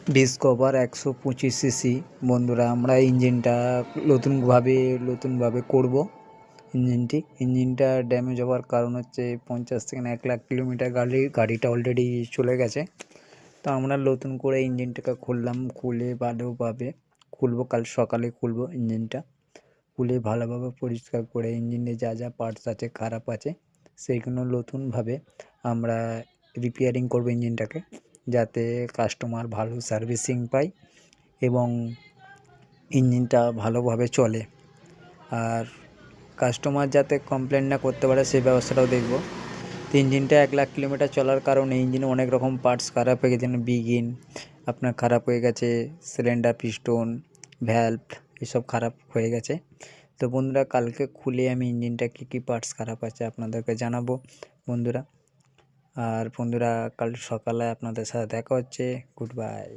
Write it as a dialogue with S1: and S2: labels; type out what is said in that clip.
S1: Discover 125 CC. বন্ধুরা, আমরা ইঞ্জিনটা নতুনভাবে করব। ইঞ্জিনটা ড্যামেজ হওয়ার কারণ হচ্ছে 50 থেকে 1 লাখ কিলোমিটার গাড়িটা অলরেডি চলে গেছে। তো আমরা নতুন করে ইঞ্জিনটাকে খুলে ভালোভাবে খুলবো। কাল সকালে খুলবো ইঞ্জিনটা, খুলে ভালোভাবে পরিষ্কার করে ইঞ্জিনে যা যা পার্টস আছে খারাপ আছে সেইগুলো নতুনভাবে আমরা রিপেয়ারিং করবো ইঞ্জিনটাকে, যাতে কাস্টমার ভালো সার্ভিসিং পায় এবং ইঞ্জিনটা ভালোভাবে চলে। আর কাস্টমার যাতে কমপ্লেন না করতে পারে সেই ব্যবস্থাটাও দেখব। তো ইঞ্জিনটা 1 লাখ কিলোমিটার চলার কারণে ইঞ্জিনে অনেক রকম পার্টস খারাপ হয়ে গেছে, যেমন বিগিন আপনার খারাপ হয়ে গেছে, সিলিন্ডার, পিস্টন, ভ্যালভ এসব খারাপ হয়ে গেছে। তো বন্ধুরা, কালকে খুলে আমি ইঞ্জিনটা কী পার্টস খারাপ আছে আপনাদেরকে জানাবো বন্ধুরা। আর বন্ধুরা, কাল সকালে আপনাদের সাথে দেখা হচ্ছে। Good bye.